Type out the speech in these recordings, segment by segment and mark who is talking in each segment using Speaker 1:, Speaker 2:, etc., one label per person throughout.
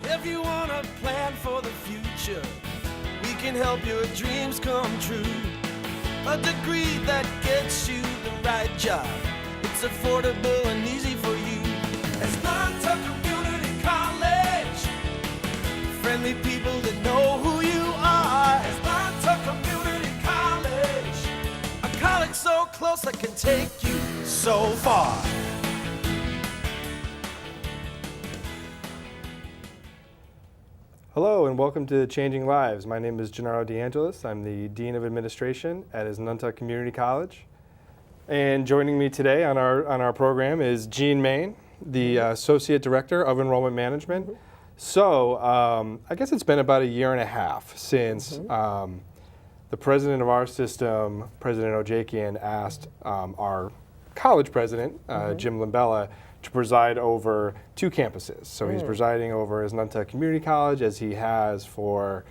Speaker 1: If you want to plan for the future, we can help your dreams come true. A degree that gets you the right job. It's affordable and easy for you. Asnuntuck Community College. Friendly people that know who you are. Asnuntuck Community College. A college so close that can take you so far.
Speaker 2: Hello and welcome to Changing Lives. My name is Gennaro DeAngelis. I'm the Dean of Administration at Asnuntuck Community College. And joining me today on our program is Jean Main, the Associate Director of Enrollment Management. So I guess it's been about a year and a half since the president of our system, President Ojakian, asked our college president, Jim Limbella, to preside over two campuses. So he's presiding over Asnuntuck Community College, as he has for,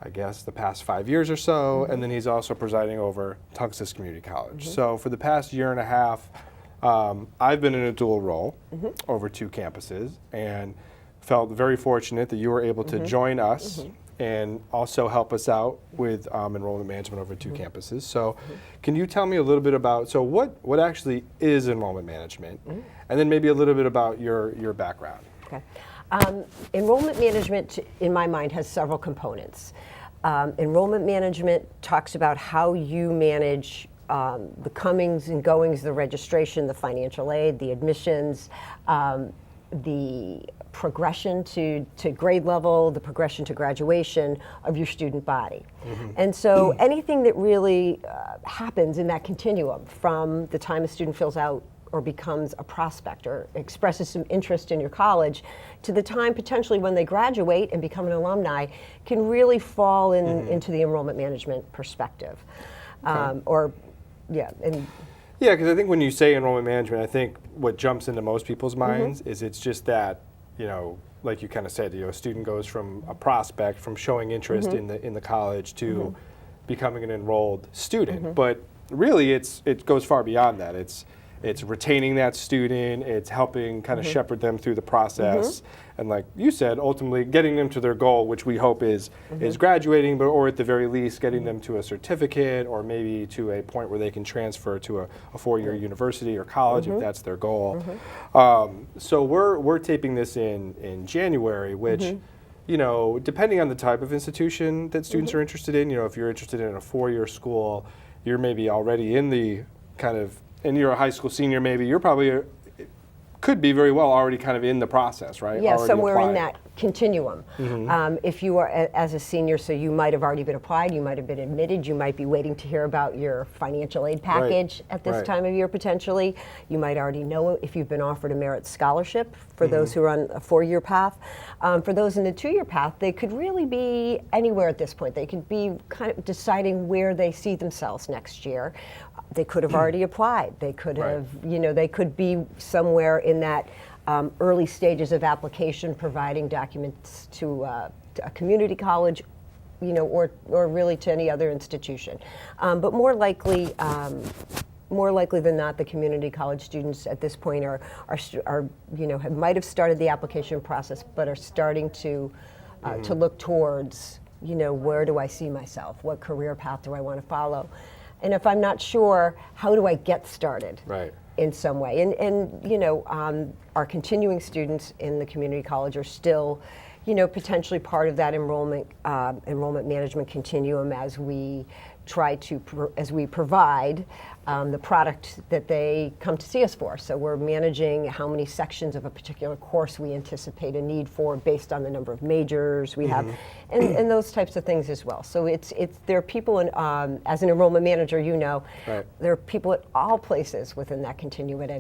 Speaker 2: I guess, the past 5 years or so, and then he's also presiding over Tunxis Community College. So for the past year and a half, I've been in a dual role over two campuses, and felt very fortunate that you were able to join us and also help us out with enrollment management over two campuses. So can you tell me a little bit about, so what actually is enrollment management? And then maybe a little bit about your background.
Speaker 3: Okay. Enrollment management, in my mind, has several components. Enrollment management talks about how you manage the comings and goings, the registration, the financial aid, the admissions, the progression to grade level, the progression to graduation of your student body. And so anything that really happens in that continuum from the time a student fills out or becomes a prospect or expresses some interest in your college to the time potentially when they graduate and become an alumni can really fall into the enrollment management perspective.
Speaker 2: Okay.
Speaker 3: Yeah,
Speaker 2: because I think when you say enrollment management, I think what jumps into most people's minds is it's just that, you know, like you kind of said, a student goes from a prospect, from showing interest in the college to becoming an enrolled student. But really, it goes far beyond that. It's retaining that student. It's helping kind of shepherd them through the process, and like you said, ultimately getting them to their goal, which we hope is graduating, or at the very least getting them to a certificate, or maybe to a point where they can transfer to a four-year university or college if that's their goal. So we're taping this in January, which, you know, depending on the type of institution that students are interested in, you know, if you're interested in a four-year school, you're maybe already in the kind of, and you're a high school senior, maybe you're probably could be very well already kind of in the process, right?
Speaker 3: Yeah,
Speaker 2: already
Speaker 3: somewhere
Speaker 2: applied.
Speaker 3: in that continuum. If you are as a senior, so you might have already been applied, you might have been admitted, you might be waiting to hear about your financial aid package at this time of year potentially. You might already know if you've been offered a merit scholarship for those who are on a four-year path. For those in the two-year path, they could really be anywhere at this point. They could be kind of deciding where they see themselves next year. They could have already applied. They could have, you know, they could be somewhere in that early stages of application, providing documents to a community college, you know, or really to any other institution. But more likely than not, the community college students at this point are you know, might have started the application process, but are starting to look towards, you know, where do I see myself? What career path do I want to follow? And if I'm not sure, how do I get started in some way? And you know, our continuing students in the community college are still, you know, potentially part of that enrollment management continuum as we try to, as we provide the product that they come to see us for. So we're managing how many sections of a particular course we anticipate a need for based on the number of majors we have, and those types of things as well. So there are people, as an enrollment manager, you know, there are people at all places within that continuum at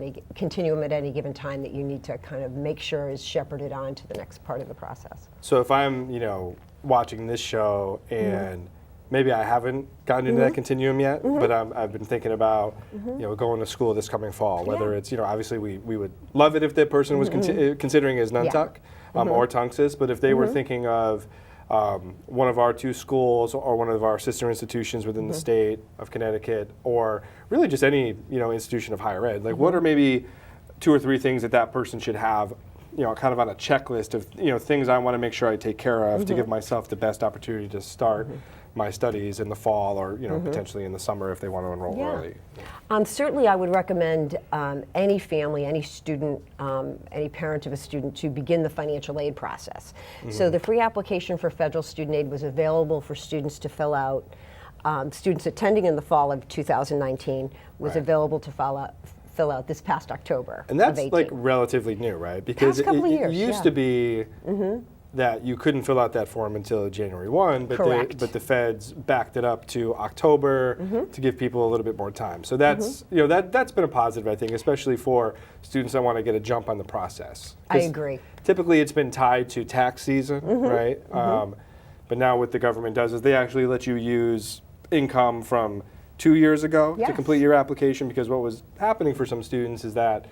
Speaker 3: any given time that you need to kind of make sure is shepherded on to the next part of the process.
Speaker 2: So if I'm, you know, watching this show and maybe I haven't gotten into that continuum yet, but I've been thinking about, you know, going to school this coming fall. Whether it's, you know, obviously we would love it if that person was considering Asnuntuck or Tunxis, but if they were thinking of one of our two schools or one of our sister institutions within the state of Connecticut, or really just any, you know, institution of higher ed, like what are maybe 2 or 3 things that person should have kind of on a checklist of, things I want to make sure I take care of to give myself the best opportunity to start my studies in the fall or, potentially in the summer if they want to enroll early.
Speaker 3: Certainly I would recommend any family, any student, any parent of a student to begin the financial aid process. So the free application for federal student aid was available for students to fill out. Students attending in the fall of 2019 was available to fill out this past October.
Speaker 2: And that's like relatively new, right? Because
Speaker 3: past couple of years,
Speaker 2: it used to be that you couldn't fill out that form until January 1, but the feds backed it up to October to give people a little bit more time. So that's that's been a positive, I think, especially for students that want to get a jump on the process.
Speaker 3: I agree.
Speaker 2: Typically, it's been tied to tax season, right? But now what the government does is they actually let you use income from 2 years ago to complete your application, because what was happening for some students is that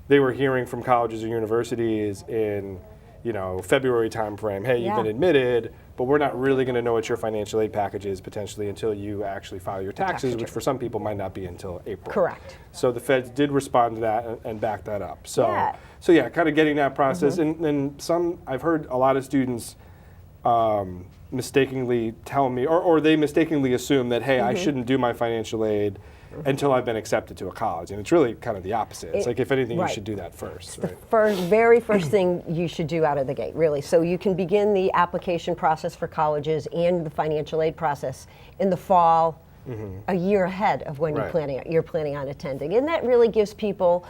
Speaker 2: they were hearing from colleges or universities in February timeframe, hey, you've been admitted, but we're not really going to know what your financial aid package is potentially until you actually file your taxes, which for some people might not be until April.
Speaker 3: Correct.
Speaker 2: So the feds did respond to that and back that up. So kind of getting that process, and some, I've heard a lot of students mistakenly tell me, or they mistakenly assume that, hey, I shouldn't do my financial aid until I've been accepted to a college. And it's really kind of the opposite. It's like, if anything, you should do that first.
Speaker 3: The very first thing you should do out of the gate, really. So you can begin the application process for colleges and the financial aid process in the fall, a year ahead of when you're planning on attending. And that really gives people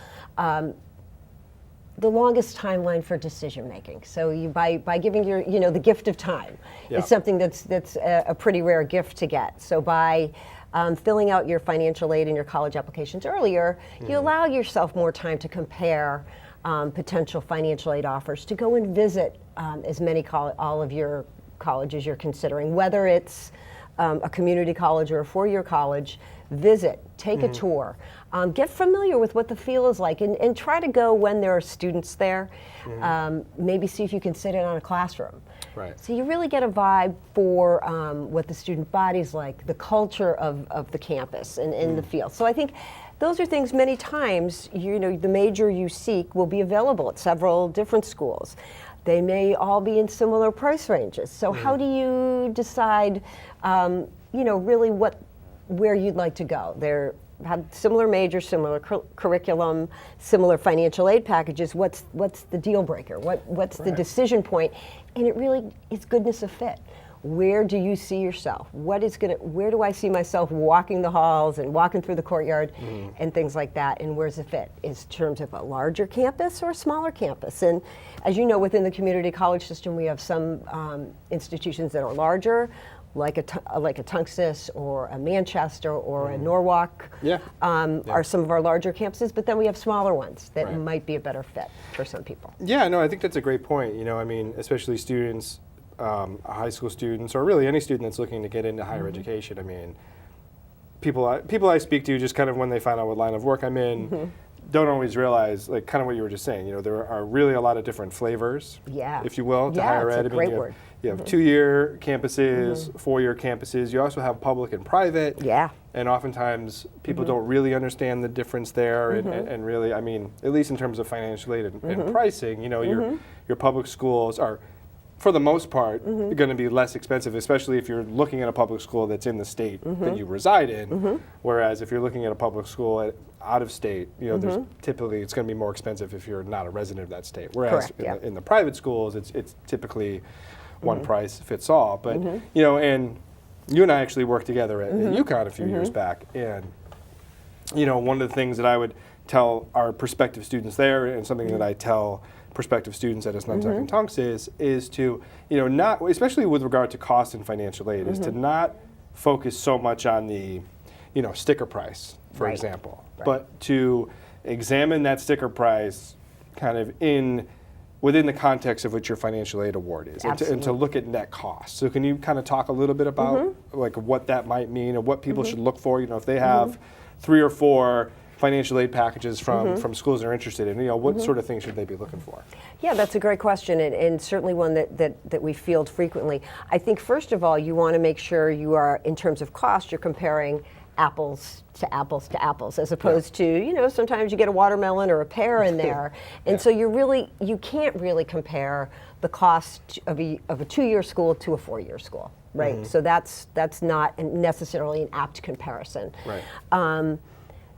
Speaker 3: the longest timeline for decision making. So you, by giving the gift of time, it's something that's a pretty rare gift to get. So by filling out your financial aid and your college applications earlier, you allow yourself more time to compare potential financial aid offers, to go and visit as many all of your colleges you're considering, whether it's a community college or a four-year college. Visit, take a tour, get familiar with what the feel is like, and try to go when there are students there. Maybe see if you can sit in on a classroom.
Speaker 2: Right.
Speaker 3: So you really get a vibe for what the student body's like, the culture of the campus and the feel. So I think those are things many times, the major you seek will be available at several different schools. They may all be in similar price ranges. So how do you decide, really where you'd like to go? They have similar majors, similar curriculum, similar financial aid packages. What's the deal breaker? What's the decision point? And it really is goodness of fit. Where do you see yourself? Where do I see myself walking the halls and walking through the courtyard and things like that? And where's the fit? Is in terms of a larger campus or a smaller campus? And as you know, within the community college system, we have some institutions that are larger, like a Tunxis or a Manchester or a Norwalk are some of our larger campuses, but then we have smaller ones that might be a better fit for some people.
Speaker 2: Yeah, no, I think that's a great point. Especially students, high school students, or really any student that's looking to get into higher education. People I speak to, just kind of when they find out what line of work I'm in, don't always realize, like kind of what you were just saying, there are really a lot of different flavors, if you will, to higher ed.
Speaker 3: It's a great word.
Speaker 2: You have 2-year campuses, 4-year campuses. You also have public and private.
Speaker 3: Yeah.
Speaker 2: And oftentimes people don't really understand the difference there. And really, at least in terms of financial aid and pricing, your public schools are, for the most part, going to be less expensive, especially if you're looking at a public school that's in the state that you reside in. Whereas if you're looking at a public school out of state, there's typically it's going to be more expensive if you're not a resident of that state. Whereas in the private schools, it's typically one price fits all. But and you and I actually worked together at UConn a few years back, and one of the things that I would tell our prospective students there, and something that I tell prospective students at Asnuntuck and Tunxis, is to not, especially with regard to cost and financial aid, is to not focus so much on the sticker price, for example, but to examine that sticker price kind of within the context of what your financial aid award is, and to look at net costs. So can you kind of talk a little bit about like what that might mean, and what people should look for? If they have 3 or 4 financial aid packages from schools they're interested in, what sort of things should they be looking for?
Speaker 3: Yeah, that's a great question, and certainly one that we field frequently. I think first of all, you want to make sure you are, in terms of cost, you're comparing apples to apples to apples, as opposed to, you know, sometimes you get a watermelon or a pear in there. And so you can't really compare the cost of a 2-year school to a 4-year school, right? So that's not necessarily an apt comparison.
Speaker 2: Right.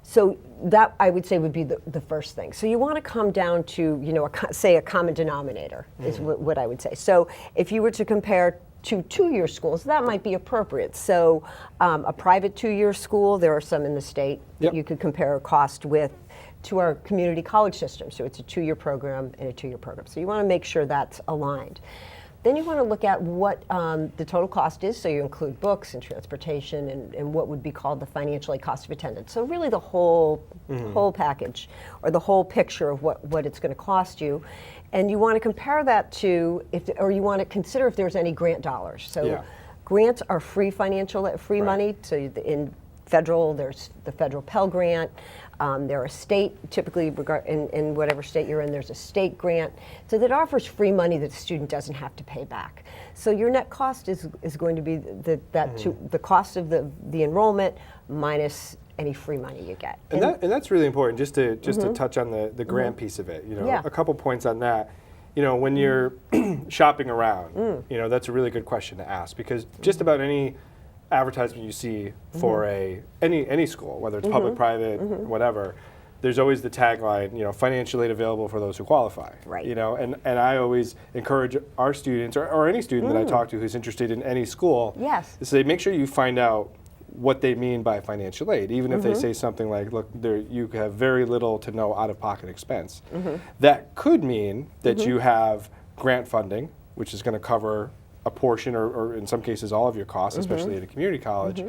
Speaker 3: So that, I would say, would be the first thing. So you want to come down to, you know, say a common denominator is what I would say. So if you were to compare to 2-year schools, that might be appropriate. So a private 2-year school, there are some in the state that you could compare a cost with to our community college system. So it's a 2-year program and a 2-year program. So you want to make sure that's aligned. Then you want to look at what the total cost is, so you include books and transportation and what would be called the financial aid cost of attendance. So really the whole package, or the whole picture of what it's going to cost you. And you want to compare that to, or you want to consider if there's any grant dollars. So grants are free money. So in federal, there's the federal Pell Grant. There are state, typically in whatever state you're in, there's a state grant. So that offers free money that the student doesn't have to pay back. So your net cost is going to be the cost of the enrollment minus any free money you get.
Speaker 2: And that's really important, just to touch on the grant piece of it. You know, a couple points on that. You know, when you're shopping around, you know, that's a really good question to ask, because just about any advertisement you see for any school, whether it's public, private, whatever, there's always the tagline, you know, financial aid available for those who qualify.
Speaker 3: Right.
Speaker 2: You know, and I always encourage our students, or any student that I talk to who's interested in any school, to say, make sure you find out what they mean by financial aid, even if they say something like, look, you have very little to no out-of-pocket expense. That could mean that you have grant funding, which is going to cover a portion, or in some cases all of your costs, especially at a community college,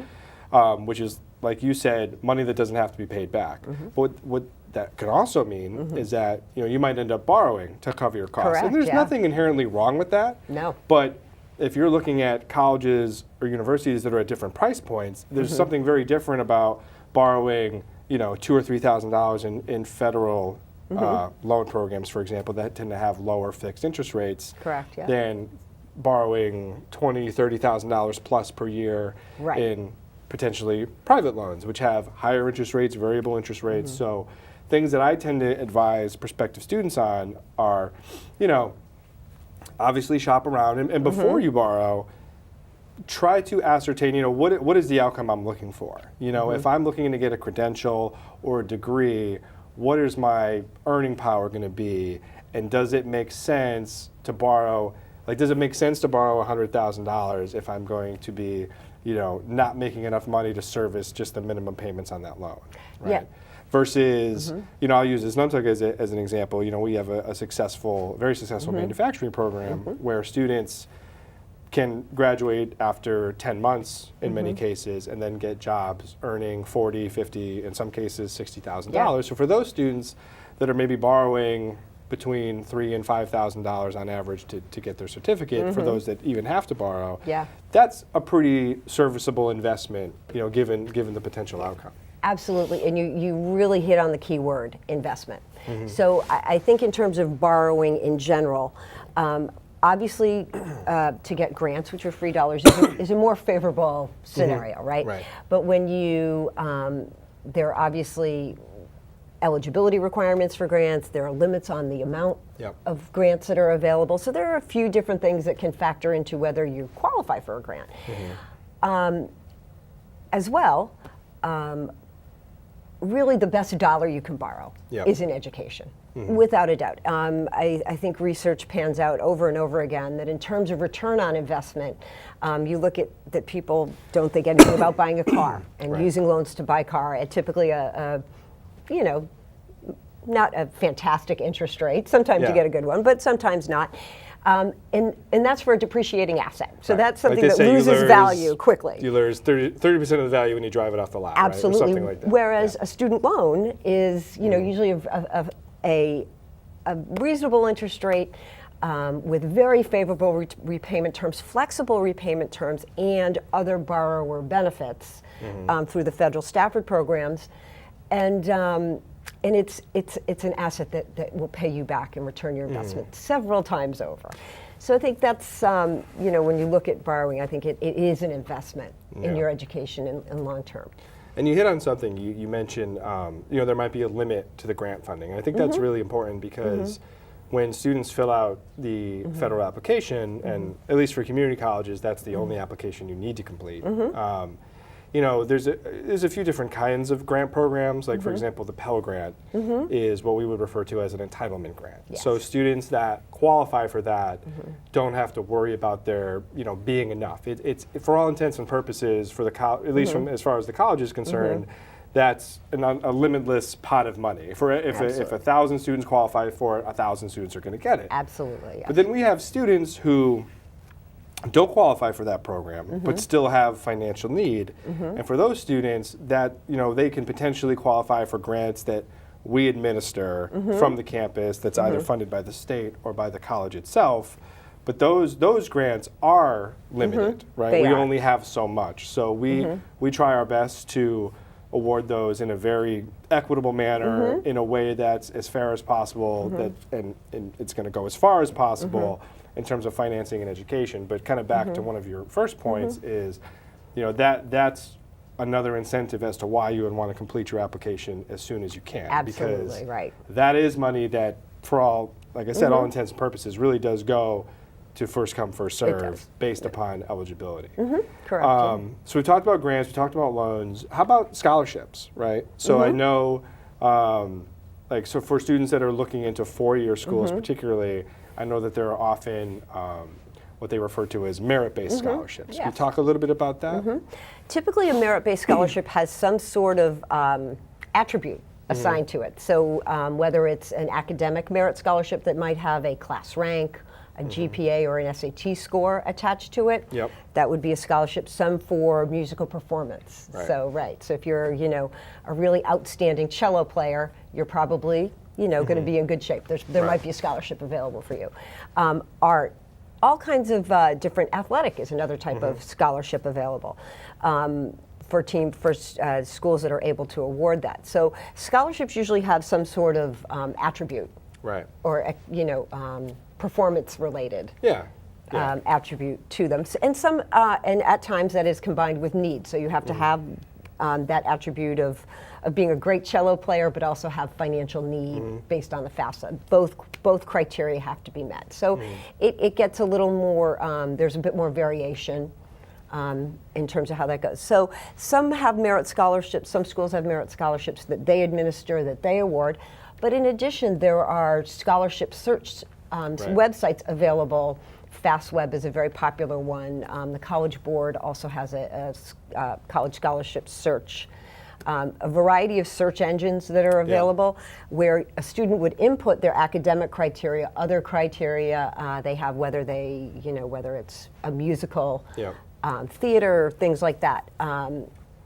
Speaker 2: which is, like you said, money that doesn't have to be paid back. But what that can also mean is that, you know, you might end up borrowing to cover your costs.
Speaker 3: Correct,
Speaker 2: and there's nothing inherently wrong with that.
Speaker 3: No.
Speaker 2: But if you're looking at colleges or universities that are at different price points, there's something very different about borrowing, you know, $2,000 or $3,000 in federal loan programs, for example, that tend to have lower fixed interest rates.
Speaker 3: Correct, yeah.
Speaker 2: Than borrowing $20,000, $30,000 plus per year in potentially private loans, which have higher interest rates, variable interest rates. So things that I tend to advise prospective students on are, you know, obviously shop around, and before you borrow, try to ascertain, you know, what is the outcome I'm looking for? You know, if I'm looking to get a credential or a degree, what is my earning power going to be? And does it make sense to borrow? Like, does it make sense to borrow $100,000 if I'm going to be, you know, not making enough money to service just the minimum payments on that loan, right?
Speaker 3: Yeah.
Speaker 2: Versus, you know, I'll use Asnuntuck as an example. You know, we have a very successful manufacturing program where students can graduate after 10 months in many cases, and then get jobs earning $40,000, $50,000, in some cases $60,000. So for those students that are maybe borrowing between $3,000 and $5,000 on average to get their certificate, for those that even have to borrow, that's a pretty serviceable investment, you know, given the potential outcome.
Speaker 3: Absolutely, and you really hit on the key word, investment. So I think in terms of borrowing in general, obviously to get grants, which are free dollars, is a more favorable scenario, right? But when you, there are obviously eligibility requirements for grants, there are limits on the amount of grants that are available, so there are a few different things that can factor into whether you qualify for a grant. As well, really the best dollar you can borrow is in education, without a doubt. I think research pans out over and over again that in terms of return on investment, you look at that people don't think anything about buying a car and using loans to buy a car at typically a you know, not a fantastic interest rate. Sometimes you get a good one, but sometimes not. And that's for a depreciating asset. So that's something that loses value quickly.
Speaker 2: You lose 30% of the value when you drive it off the lot,
Speaker 3: absolutely.
Speaker 2: Right? Or something like that.
Speaker 3: Whereas a student loan is, you know, usually a reasonable interest rate with very favorable repayment terms, flexible repayment terms, and other borrower benefits through the federal Stafford programs. And it's an asset that will pay you back and return your investment several times over. So I think that's, you know, when you look at borrowing, I think it is an investment in your education in long term.
Speaker 2: And you hit on something. You mentioned, there might be a limit to the grant funding. And I think that's really important because when students fill out the federal application, and at least for community colleges, that's the only application you need to complete. There's a few different kinds of grant programs. Like, for example, the Pell Grant is what we would refer to as an entitlement grant.
Speaker 3: Yes.
Speaker 2: So students that qualify for that don't have to worry about their, being enough. It's for all intents and purposes for the at least from as far as the college is concerned. That's a limitless pot of money. If 1,000 students qualify for it, 1,000 students are going to get it.
Speaker 3: Absolutely. Yes.
Speaker 2: But then we have students who don't qualify for that program, but still have financial need. And for those students, that they can potentially qualify for grants that we administer from the campus. That's either funded by the state or by the college itself. But those grants are limited, right?
Speaker 3: They
Speaker 2: we
Speaker 3: are.
Speaker 2: only have so much. So we try our best to award those in a very equitable manner, in a way that's as fair as possible, and it's going to go as far as possible in terms of financing and education. But kind of back to one of your first points is, that's another incentive as to why you would want to complete your application as soon as you can.
Speaker 3: Absolutely,
Speaker 2: because
Speaker 3: right.
Speaker 2: that is money that, for all, like I said, all intents and purposes, really does go to first come, first serve based upon eligibility.
Speaker 3: Correct.
Speaker 2: So we talked about grants, we talked about loans. How about scholarships, right? So I know, so for students that are looking into four-year schools particularly, I know that there are often what they refer to as merit-based scholarships. Can you talk a little bit about that?
Speaker 3: Typically, a merit-based scholarship has some sort of attribute assigned to it. So whether it's an academic merit scholarship that might have a class rank, a GPA or an SAT score attached to it, that would be a scholarship. Some for musical performance.
Speaker 2: Right.
Speaker 3: So if you're, a really outstanding cello player, you're probably, going to be in good shape. There might be a scholarship available for you. Art, all kinds of different, athletic is another type of scholarship available. For schools that are able to award that. So scholarships usually have some sort of attribute, or performance related attribute to them, and some and at times that is combined with need. So you have to have that attribute of being a great cello player, but also have financial need based on the FAFSA. Both criteria have to be met. So it gets a little more. There's a bit more variation in terms of how that goes. So some have merit scholarships. Some schools have merit scholarships that they administer, that they award. But in addition, there are scholarship search websites available. FastWeb is a very popular one. The College Board also has a college scholarship search. A variety of search engines that are available where a student would input their academic criteria, other criteria they have, whether it's a musical, theater, things like that.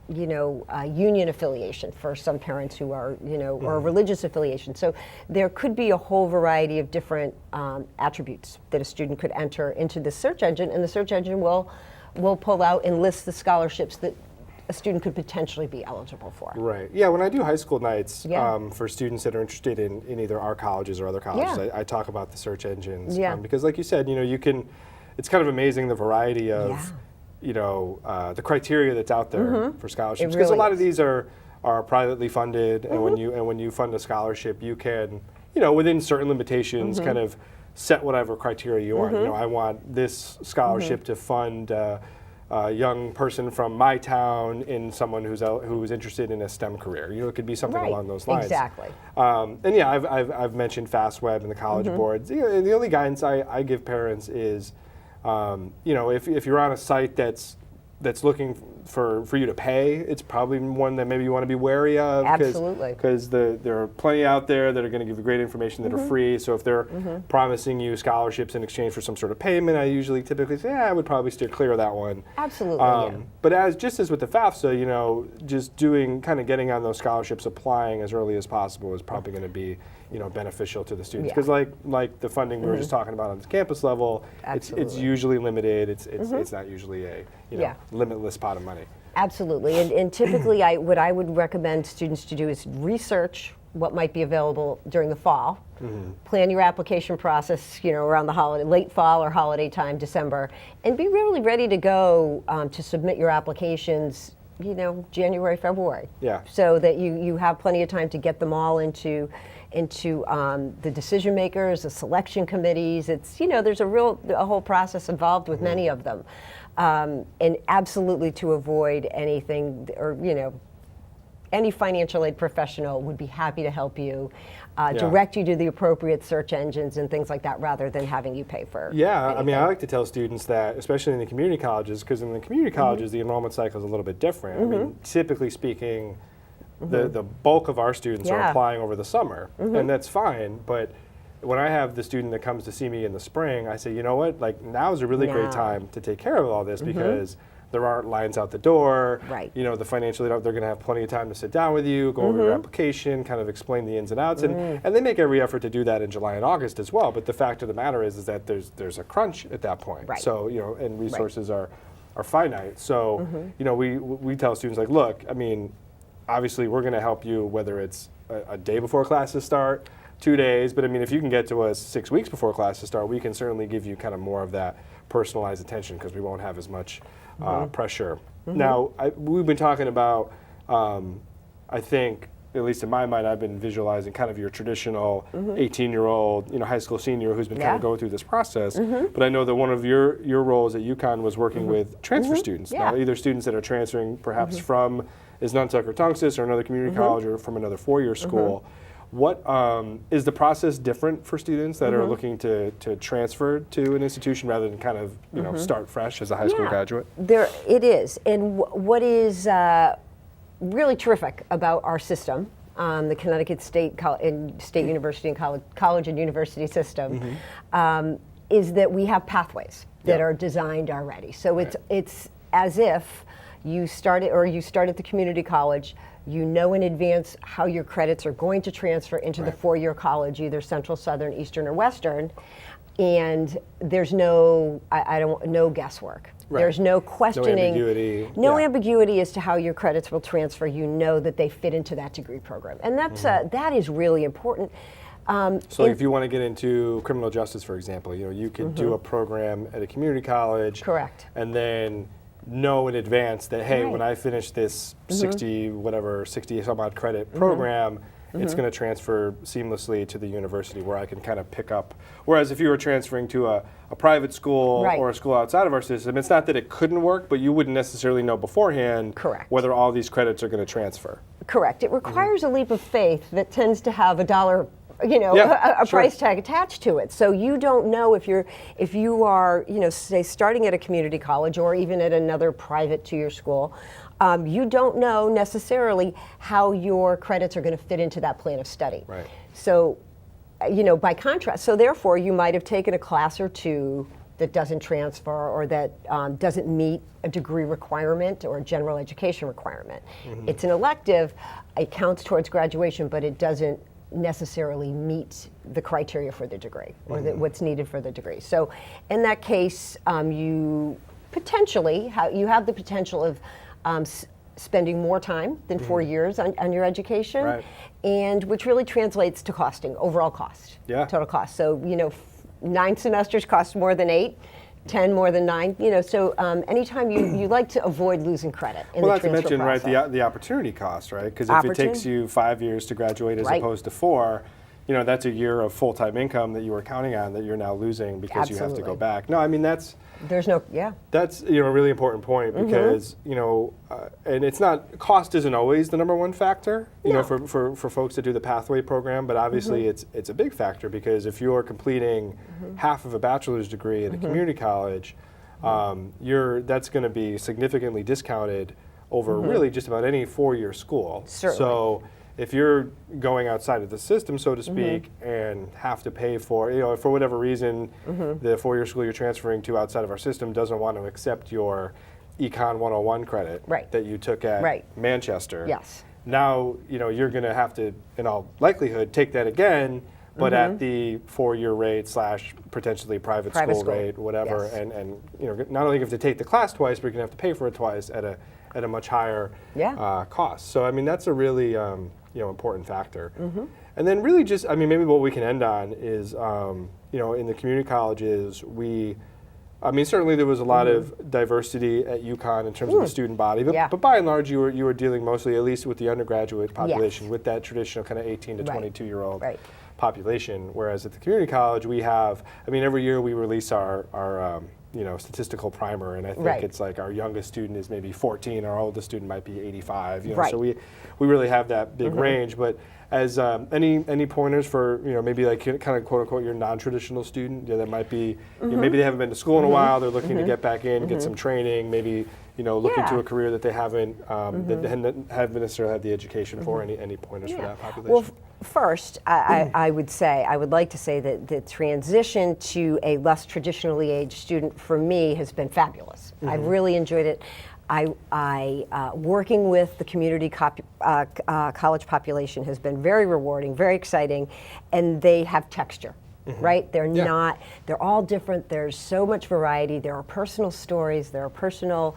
Speaker 3: Union affiliation for some parents who are, or religious affiliation. So there could be a whole variety of different attributes that a student could enter into the search engine, and the search engine will pull out and list the scholarships that a student could potentially be eligible for.
Speaker 2: Right. Yeah, when I do high school nights for students that are interested in either our colleges or other colleges, I talk about the search engines. Because like you said, it's kind of amazing the variety of the criteria that's out there for scholarships, because a lot of these are privately funded, and when you fund a scholarship, you can, within certain limitations, kind of set whatever criteria you want. I want this scholarship to fund a young person from my town in someone who's interested in a STEM career. It could be something along those lines.
Speaker 3: Exactly.
Speaker 2: And I've mentioned FastWeb and the College Board. The only guidance I give parents is, if you're on a site that's looking for you to pay, it's probably one that maybe you want to be wary of.
Speaker 3: Absolutely.
Speaker 2: Because there are plenty out there that are going to give you great information that are free. So if they're promising you scholarships in exchange for some sort of payment, I typically say, I would probably steer clear of that one.
Speaker 3: Absolutely.
Speaker 2: But just as with the FAFSA, just getting on those scholarships, applying as early as possible is probably going to be beneficial to the students, because like the funding we were just talking about on the campus level, it's usually limited. It's not usually a limitless pot of money.
Speaker 3: Absolutely, and typically what I would recommend students to do is research what might be available during the fall. Plan your application process, around the holiday, late fall or holiday time, December, and be really ready to go to submit your applications January, February.
Speaker 2: Yeah.
Speaker 3: So that you have plenty of time to get them all into the decision makers, the selection committees. It's, there's a whole process involved with many of them. And absolutely to avoid anything, or, any financial aid professional would be happy to help you, direct you to the appropriate search engines and things like that, rather than having you pay for anything.
Speaker 2: I mean, I like to tell students that, especially in the community colleges, because in the community colleges, the enrollment cycle is a little bit different. I mean, typically speaking, the bulk of our students are applying over the summer, and that's fine, but when I have the student that comes to see me in the spring, I say, you know what, like, now is a really great time to take care of all this, because there aren't lines out the door.
Speaker 3: Right.
Speaker 2: The financial aid, they're going to have plenty of time to sit down with you, go over your application, kind of explain the ins and outs, and they make every effort to do that in July and August as well. But the fact of the matter is that there's a crunch at that point.
Speaker 3: Right.
Speaker 2: So and resources are finite. So we tell students, like, look, I mean, obviously we're going to help you whether it's a day before classes start, 2 days, but I mean, if you can get to us 6 weeks before classes start, we can certainly give you kind of more of that personalized attention, because we won't have as much pressure. Now, we've been talking about, I think, at least in my mind, I've been visualizing kind of your traditional 18-year-old, high school senior who's been kind of going through this process. But I know that one of your roles at UConn was working with transfer students. Now, either students that are transferring perhaps from Asnuntuck or Tunxis or another community college, or from another four-year school. What is the process different for students that are looking to transfer to an institution rather than kind of start fresh as a high school graduate?
Speaker 3: It is, and what is really terrific about our system, the Connecticut State University and college and university system, is that we have pathways that are designed already. So it's as if you start at the community college. You know in advance how your credits are going to transfer into the four-year college, either Central, Southern, Eastern, or Western, and there's no guesswork. Right. There's no questioning. No ambiguity as to how your credits will transfer. You know that they fit into that degree program, and that is really important.
Speaker 2: So if you want to get into criminal justice, for example, you could do a program at a community college.
Speaker 3: Correct.
Speaker 2: And then know in advance that, hey, when I finish this 60 some odd credit program, it's going to transfer seamlessly to the university where I can kind of pick up. Whereas if you were transferring to a private school or a school outside of our system, it's not that it couldn't work, but you wouldn't necessarily know beforehand whether all these credits are going to transfer. Correct.
Speaker 3: It requires a leap of faith that tends to have a dollar a price tag attached to it. So you don't know if you are, say, starting at a community college or even at another private two-year school, you don't know necessarily how your credits are going to fit into that plan of study.
Speaker 2: Right.
Speaker 3: So, by contrast, so therefore you might have taken a class or two that doesn't transfer or that doesn't meet a degree requirement or a general education requirement. It's an elective, it counts towards graduation, but it doesn't necessarily meet the criteria for the degree or what's needed for the degree. So in that case, you potentially have the potential of spending more time than 4 years on your education, and which really translates to costing, overall cost, total cost. So 9 semesters cost more than 8. 10 more than 9, so anytime you like to avoid losing credit in the transfer process.
Speaker 2: Well, not to mention, the opportunity cost, right? Because if it takes you 5 years to graduate as opposed to 4, that's a year of full-time income that you were counting on that you're now losing because you have to go back. No, I mean, that's a really important point because, and it's not, cost isn't always the number one factor, for folks to do the pathway program, but obviously it's a big factor because if you're completing half of a bachelor's degree at a community college, that's going to be significantly discounted over really just about any four-year school.
Speaker 3: Certainly.
Speaker 2: So if you're going outside of the system, so to speak, and have to pay for, for whatever reason, the four-year school you're transferring to outside of our system doesn't want to accept your Econ 101 credit that you took at Manchester.
Speaker 3: Yes.
Speaker 2: Now, you're going to have to, in all likelihood, take that again, but at the four-year rate / potentially private school rate, whatever, and not only have to take the class twice, but you're going to have to pay for it twice at a much higher cost. So I mean, that's a really important factor. And then really just, maybe what we can end on is, in the community colleges, we I mean, certainly there was a lot of diversity at UConn in terms of the student body, but by and large, you were dealing mostly, at least with the undergraduate population, with that traditional kind of 18 to 22-year-old population. Whereas at the community college, we have, I mean, every year we release our statistical primer, and I think it's like our youngest student is maybe 14, our oldest student might be 85. So we really have that big range. But as any pointers for maybe like kind of quote unquote your non-traditional student that might be maybe they haven't been to school in a while, they're looking to get back in, get some training, maybe look into a career that they haven't haven't necessarily had the education for. Any pointers for that population?
Speaker 3: Well, first, I would like to say that the transition to a less traditionally aged student for me has been fabulous. I've really enjoyed it. Working with the community college population has been very rewarding, very exciting, and they have texture. Right? They're all different. There's so much variety. There are personal stories. There are personal,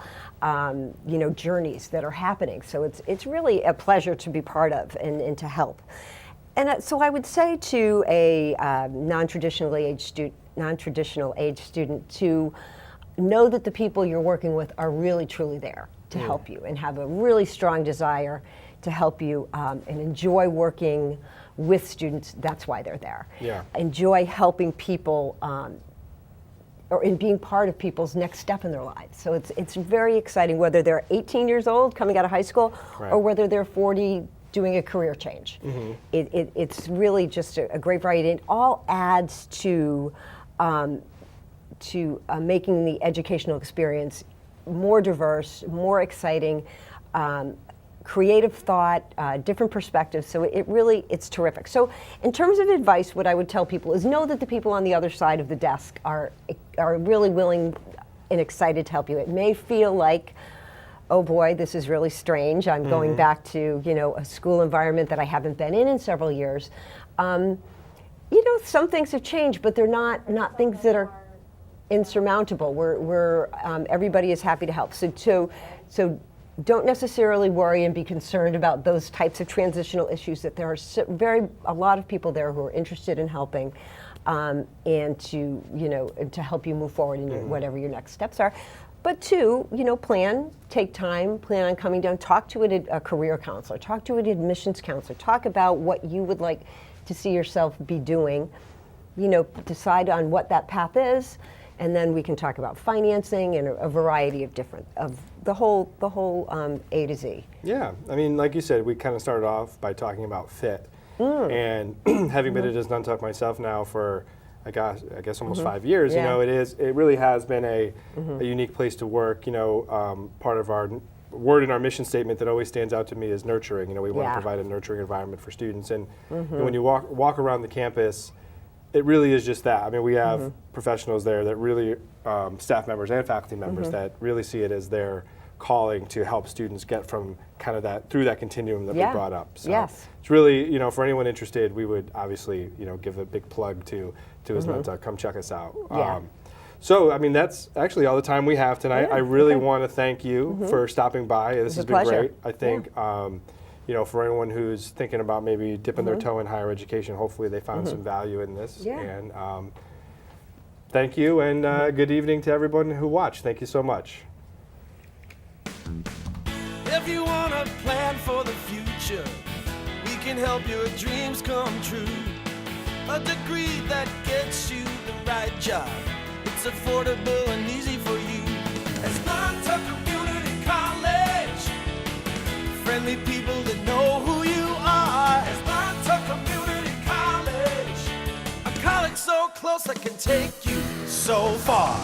Speaker 3: journeys that are happening. So it's really a pleasure to be part of and to help. And so I would say to a non-traditional age student to know that the people you're working with are really truly there to help you and have a really strong desire to help you and enjoy working with students. That's why they're there. Enjoy helping people or in being part of people's next step in their lives. So it's very exciting whether they're 18 years old coming out of high school or whether they're 40 doing a career change. It's really just a great variety. It all adds to making the educational experience more diverse, more exciting, creative thought, different perspectives. So it's terrific. So in terms of advice, what I would tell people is know that the people on the other side of the desk are really willing and excited to help you. It may feel like, oh boy, this is really strange. I'm going back to a school environment that I haven't been in several years. Some things have changed, but they're not things that are insurmountable. Everybody is happy to help. So don't necessarily worry and be concerned about those types of transitional issues. That there are a lot of people there who are interested in helping, and to help you move forward in whatever your next steps are. But two, take time, plan on coming down, talk to a career counselor, talk to an admissions counselor, talk about what you would like to see yourself be doing, decide on what that path is, and then we can talk about financing and a variety of the whole A to Z.
Speaker 2: Yeah, I mean, like you said, we kind of started off by talking about fit, and having been at Asnuntuck myself now for I guess almost 5 years. It really has been a unique place to work. Part of our word in our mission statement that always stands out to me is nurturing. We want to provide a nurturing environment for students, and when you walk around the campus, it really is just that. I mean, we have professionals there that really, staff members and faculty members that really see it as their calling to help students get from kind of through that continuum that we brought up. So it's really, for anyone interested, we would obviously, give a big plug to Asnuntuck. Come check us out. So, I mean, that's actually all the time we have tonight. I really want to thank you for stopping by. This has been great. I think, for anyone who's thinking about maybe dipping their toe in higher education, hopefully they found some value in this. And thank you, and good evening to everyone who watched. Thank you so much.
Speaker 1: If you want to plan for the future, we can help your dreams come true. A degree that gets you the right job. It's affordable and easy for you. Asnuntuck Community College. Friendly people that know who you are. Asnuntuck Community College. A college so close that can take you so far.